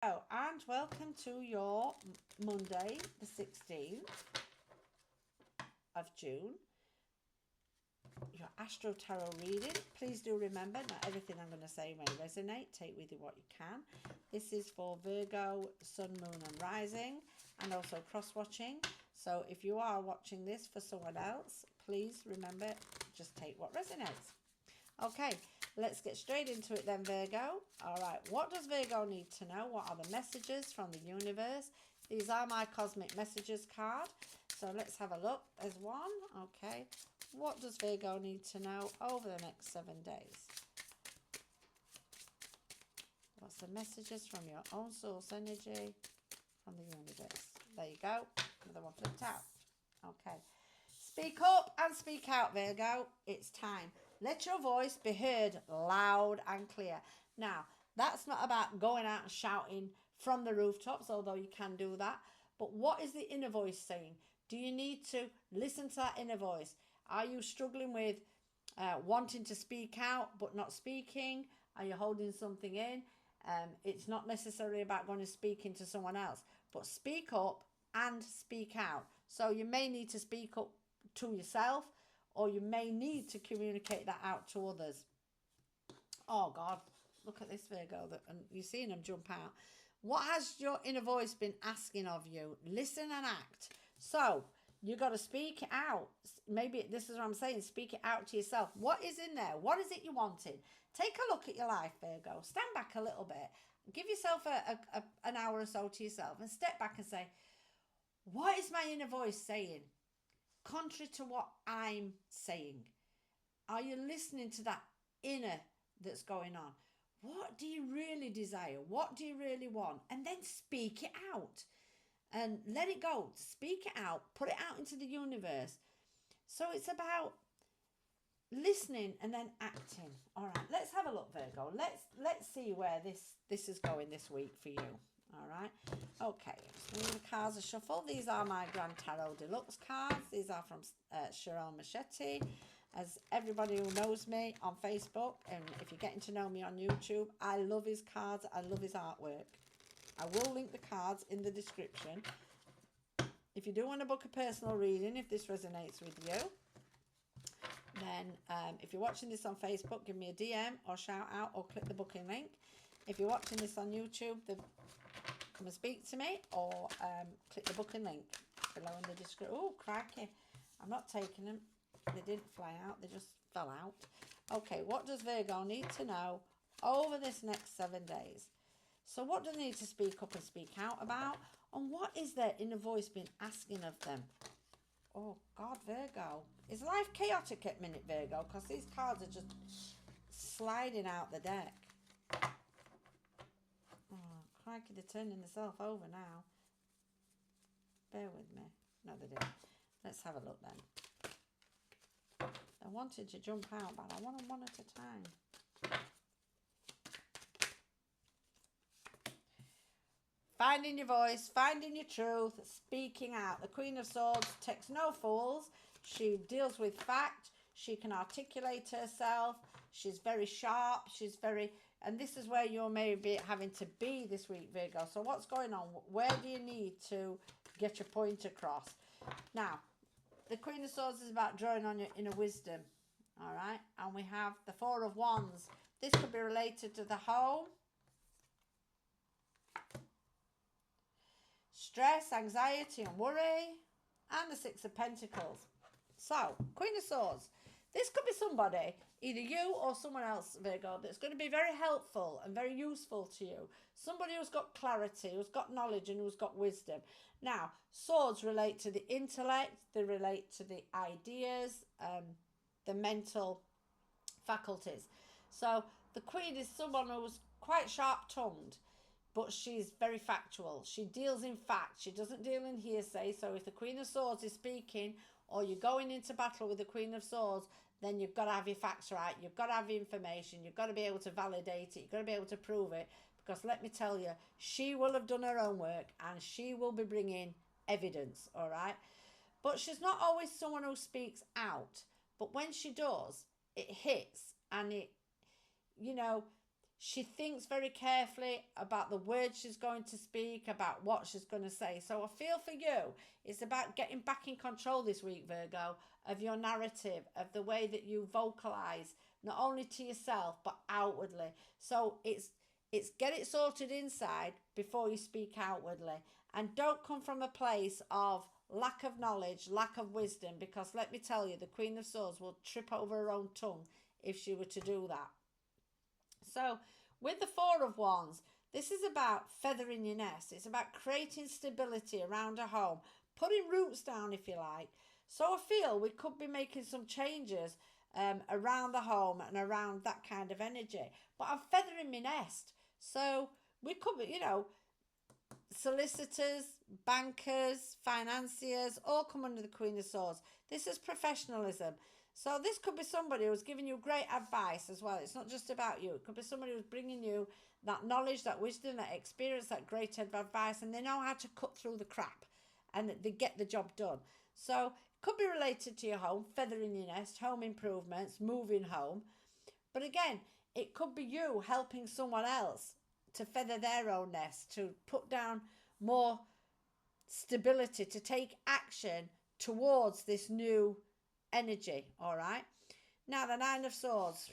Hello and welcome to your Monday, the 16th of June, your Astro Tarot reading. Please do remember, not everything I'm going to say may resonate. Take with you what you can. This is for Virgo, Sun, Moon and Rising, and also cross-watching. So if you are watching this for someone else, please remember, just take what resonates. Okay, let's get straight into it then, Virgo. All right, what does Virgo need to know? What are the messages from the universe? These are my cosmic messages card. So let's have a look. There's one. Okay, what does Virgo need to know over the next 7 days? What's the messages from your own source energy from the universe? There you go. Another one flipped out. Okay. Speak up and speak out, Virgo. It's time. Let your voice be heard loud and clear. Now, that's not about going out and shouting from the rooftops, although you can do that. But what is the inner voice saying? Do you need to listen to that inner voice? Are you struggling with wanting to speak out but not speaking? Are you holding something in? It's not necessarily about going and speaking to someone else, but speak up and speak out. So you may need to speak up to yourself, or you may need to communicate that out to others. Oh God, look at this, Virgo, and you're seeing them jump out. What has your inner voice been asking of you? Listen and act. So you got to speak it out. Maybe this is what I'm saying. Speak it out to yourself. What is in there? What is it you wanted? Take a look at your life, Virgo. Stand back a little bit. Give yourself an hour or so to yourself and step back and say, what is my inner voice saying? Contrary to what I'm saying. Are you listening to that inner that's going on? What do you really desire? What do you really want? And then speak it out and let it go. Speak it out, put it out into the universe. So it's about listening and then acting. All right, let's have a look, Virgo. Let's see where this is going this week for you. All right. Okay. So the cards are shuffled. These are my Grand Tarot Deluxe cards. These are from Cheryl Machete. As everybody who knows me on Facebook, and if you're getting to know me on YouTube, I love his cards. I love his artwork. I will link the cards in the description. If you do want to book a personal reading, if this resonates with you, then if you're watching this on Facebook, give me a DM or shout out or click the booking link. If you're watching this on YouTube, come and speak to me or click the booking link below in the description. Oh, crikey. I'm not taking them. They didn't fly out. They just fell out. Okay, what does Virgo need to know over this next 7 days? So what do they need to speak up and speak out about? And what is their inner voice been asking of them? Oh, God, Virgo. Is life chaotic at minute, Virgo? Because these cards are just sliding out the deck. Oh, crikey, they're turning themselves over now. Bear with me. No, they didn't. Let's have a look then. I wanted to jump out, but I want them one at a time. Finding your voice, finding your truth, speaking out. The Queen of Swords takes no fools. She deals with fact. She can articulate herself. She's very sharp. She's very... And this is where you're maybe having to be this week, Virgo. So what's going on? Where do you need to get your point across? Now, the Queen of Swords is about drawing on your inner wisdom. All right? And we have the Four of Wands. This could be related to the home. Stress, anxiety and worry. And the Six of Pentacles. So, Queen of Swords. This could be somebody, either you or someone else, Virgo, that's going to be very helpful and very useful to you. Somebody who's got clarity, who's got knowledge and who's got wisdom. Now, swords relate to the intellect. They relate to the ideas, the mental faculties. So, the Queen is someone who's quite sharp-tongued, but she's very factual. She deals in fact. She doesn't deal in hearsay. So if the Queen of Swords is speaking or you're going into battle with the Queen of Swords, then you've got to have your facts right. You've got to have information. You've got to be able to validate it. You've got to be able to prove it. Because let me tell you, she will have done her own work and she will be bringing evidence, all right? But she's not always someone who speaks out. But when she does, it hits and it, you know, She thinks very carefully about the words she's going to speak, about what she's going to say. So I feel for you, it's about getting back in control this week, Virgo, of your narrative, of the way that you vocalize, not only to yourself, but outwardly. So it's get it sorted inside before you speak outwardly. And don't come from a place of lack of knowledge, lack of wisdom, because let me tell you, the Queen of Swords will trip over her own tongue if she were to do that. So with the Four of Wands, this is about feathering your nest. It's about creating stability around a home, putting roots down, if you like. So I feel we could be making some changes around the home and around that kind of energy. But I'm feathering my nest. So we could be, solicitors, bankers, financiers, all come under the Queen of Swords. This is professionalism. So this could be somebody who's giving you great advice as well. It's not just about you. It could be somebody who's bringing you that knowledge, that wisdom, that experience, that great advice, and they know how to cut through the crap and they get the job done. So it could be related to your home, feathering your nest, home improvements, moving home. But again, it could be you helping someone else to feather their own nest, to put down more stability, to take action towards this new energy. All right, now the Nine of Swords,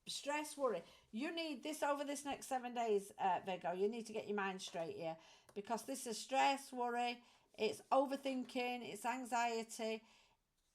stress, worry. You need this over this next 7 days, Virgo. You need to get your mind straight here, because this is stress, worry, it's overthinking, it's anxiety,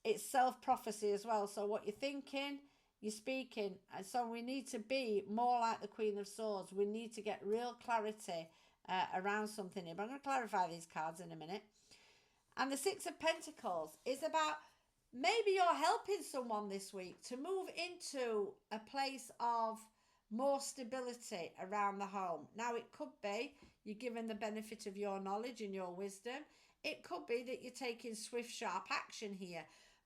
it's self-prophecy as well. So what you're thinking, you're speaking. And so we need to be more like the Queen of Swords. We need to get real clarity around something here. But I'm going to clarify these cards in a minute. And the Six of Pentacles is about maybe you're helping someone this week to move into a place of more stability around the home. Now, it could be you're given the benefit of your knowledge and your wisdom. It could be that you're taking swift, sharp action here.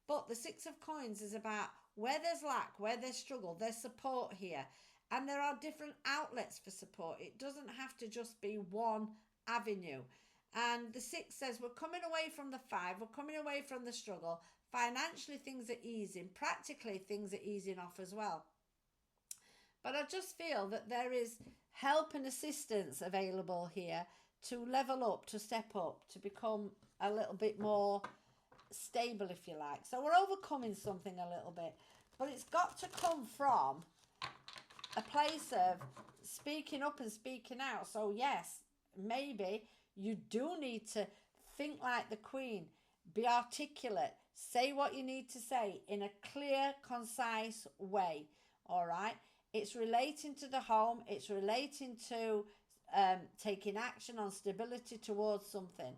But the Six of Coins is about where there's lack, where there's struggle, there's support here. And there are different outlets for support. It doesn't have to just be one avenue. And the Six says we're coming away from the Five, we're coming away from the struggle. Financially, things are easing. Practically, things are easing off as well. But I just feel that there is help and assistance available here to level up, to step up, to become a little bit more stable, if you like. So we're overcoming something a little bit. But it's got to come from a place of speaking up and speaking out. So yes, maybe you do need to think like the Queen. Be articulate. Say what you need to say in a clear, concise way. All right? It's relating to the home. It's relating to taking action on stability towards something.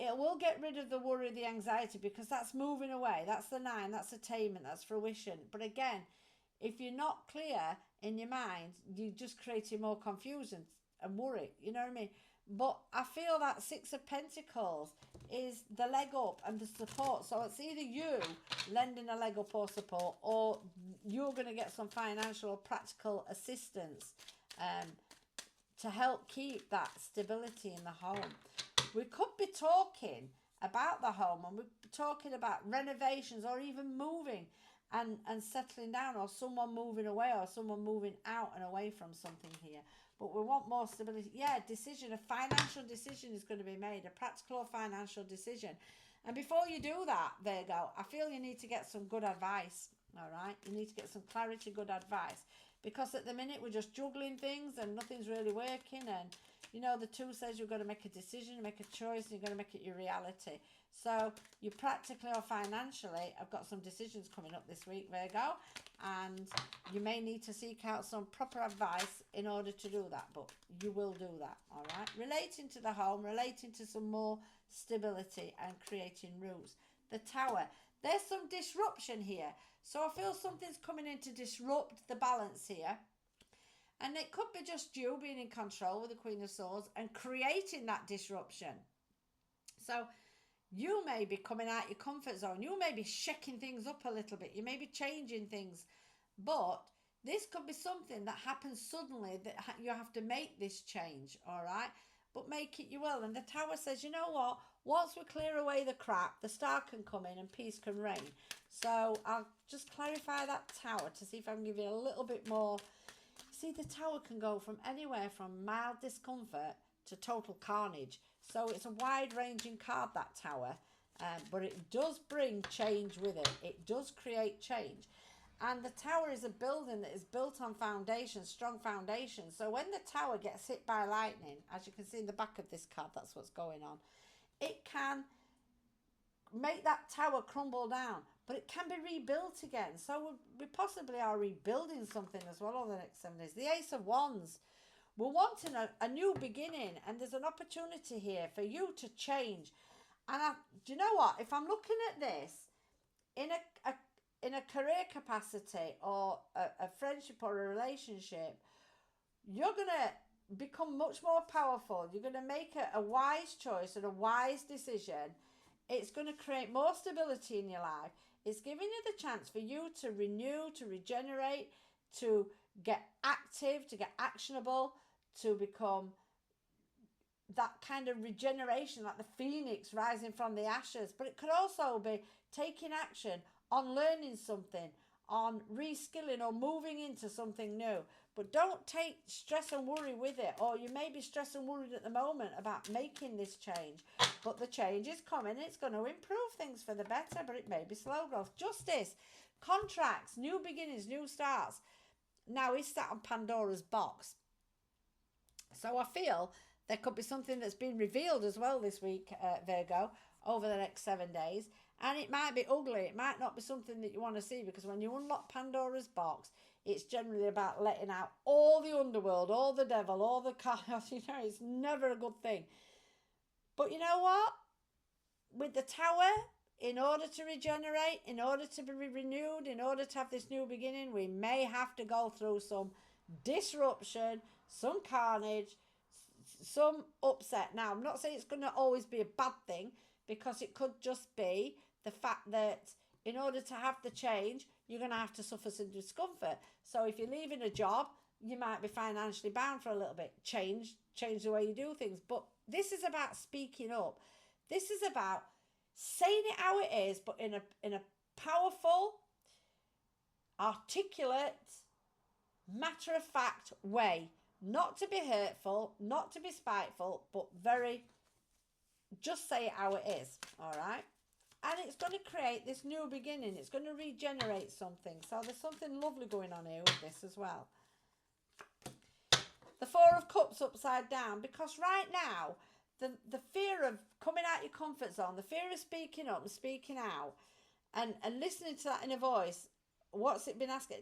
It will get rid of the worry, the anxiety, because that's moving away. That's the Nine. That's attainment. That's fruition. But again, if you're not clear in your mind, you're just creating more confusion and worry. You know what I mean? But I feel that Six of Pentacles is the leg up and the support. So it's either you lending a leg up or support, or you're going to get some financial or practical assistance to help keep that stability in the home. We could be talking about the home, and we're talking about renovations or even moving and settling down, or someone moving away, or someone moving out and away from something here. But we want more stability. Yeah, decision, a financial decision is going to be made, a practical or financial decision. And before you do that, Virgo, I feel you need to get some good advice, all right? You need to get some clarity, good advice. Because at the minute, we're just juggling things and nothing's really working. And, you know, the Two says you've got to make a decision, make a choice, and you're going to make it your reality. So you practically or financially have got some decisions coming up this week, Virgo. And you may need to seek out some proper advice in order to do that. But you will do that, all right? Relating to the home, relating to some more stability and creating roots. The Tower. There's some disruption here. So I feel something's coming in to disrupt the balance here. And it could be just you being in control with the Queen of Swords and creating that disruption. So you may be coming out your comfort zone. You may be shaking things up a little bit. You may be changing things. But this could be something that happens suddenly that you have to make this change, all right? But make it you will. And the Tower says, you know what? Once we clear away the crap, the star can come in and peace can reign. So I'll just clarify that Tower to see if I can give you a little bit more See, the Tower can go from anywhere from mild discomfort to total carnage. So it's a wide-ranging card, that Tower. But it does bring change with it. It does create change. And the Tower is a building that is built on foundations, strong foundations. So when the Tower gets hit by lightning, as you can see in the back of this card, that's what's going on. It can make that Tower crumble down, but it can be rebuilt again. So we possibly are rebuilding something as well over the next 7 days. The Ace of Wands. We're wanting a new beginning, and there's an opportunity here for you to change. And do you know what? If I'm looking at this in a career capacity or a friendship or a relationship, you're going to become much more powerful. You're going to make a wise choice and a wise decision. It's going to create more stability in your life. It's giving you the chance for you to renew, to regenerate, to get active, to get actionable, to become that kind of regeneration, like the phoenix rising from the ashes. But it could also be taking action on learning something, on reskilling or moving into something new. But don't take stress and worry with it. Or you may be stressed and worried at the moment about making this change. But the change is coming. It's going to improve things for the better, but it may be slow growth. Justice, contracts, new beginnings, new starts. Now he's sat on Pandora's box. So I feel there could be something that's been revealed as well this week, Virgo, over the next 7 days. And it might be ugly. It might not be something that you want to see, because when you unlock Pandora's box, it's generally about letting out all the underworld, all the devil, all the chaos. You know, it's never a good thing. But you know what? With the Tower, in order to regenerate, in order to be renewed, in order to have this new beginning, we may have to go through some disruption, some carnage, some upset. Now, I'm not saying it's going to always be a bad thing, because it could just be the fact that in order to have the change, you're going to have to suffer some discomfort. So if you're leaving a job, you might be financially bound for a little bit. Change the way you do things. But this is about speaking up. This is about saying it how it is, but in a powerful, articulate, matter-of-fact way. Not to be hurtful, not to be spiteful, but just say it how it is, all right? And it's going to create this new beginning. It's going to regenerate something. So there's something lovely going on here with this as well. The Four of Cups upside down, because right now, the fear of coming out your comfort zone, the fear of speaking up and speaking out and listening to that inner voice, what's it been asking?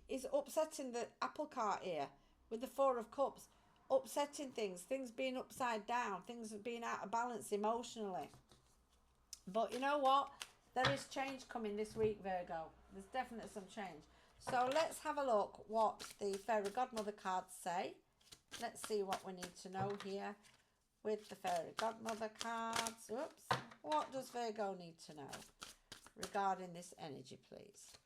Is upsetting the apple cart here with the Four of Cups, upsetting things being upside down, things being out of balance emotionally. But you know what? There is change coming this week, Virgo. There's definitely some change. So let's have a look what the Fairy Godmother cards say. Let's see what we need to know here with the Fairy Godmother cards. Oops. What does Virgo need to know regarding this energy, please?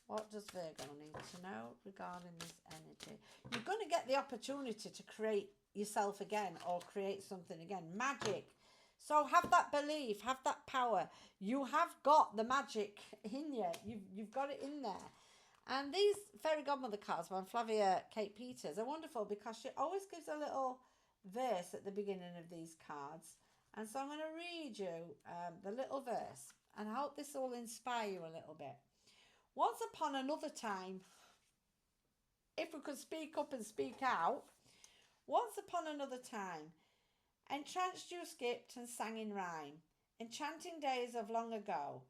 What does Virgo need to know regarding this energy? You're going to get the opportunity to create yourself again, or create something again. Magic. So have that belief, have that power. You have got the magic in you. You've got it in there. And these Fairy Godmother cards by Flavia Kate Peters are wonderful, because she always gives a little verse at the beginning of these cards. And so I'm going to read you the little verse, and I hope this will inspire you a little bit. Once upon another time, if we could speak up and speak out, once upon another time, entranced you skipped and sang in rhyme, enchanting days of long ago,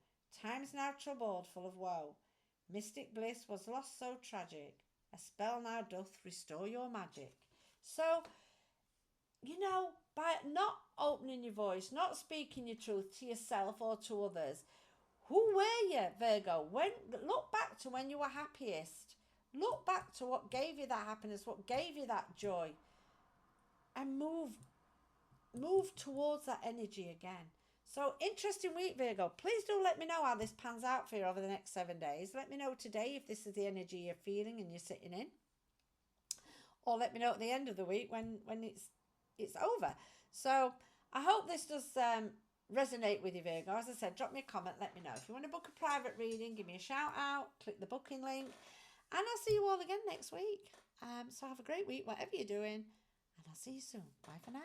times now troubled, full of woe. Mystic bliss was lost so tragic, a spell now doth restore your magic. So, you know, by not opening your voice, not speaking your truth to yourself or to others, who were you, Virgo? Look back to when you were happiest. Look back to what gave you that happiness, what gave you that joy, and move towards that energy again. So, interesting week, Virgo. Please do let me know how this pans out for you over the next 7 days. Let me know today if this is the energy you're feeling and you're sitting in. Or let me know at the end of the week when it's over. So, I hope this does resonate with you, Virgo. As I said, drop me a comment, let me know. If you want to book a private reading, give me a shout out, click the booking link. And I'll see you all again next week. So have a great week, whatever you're doing, and I'll see you soon. Bye for now.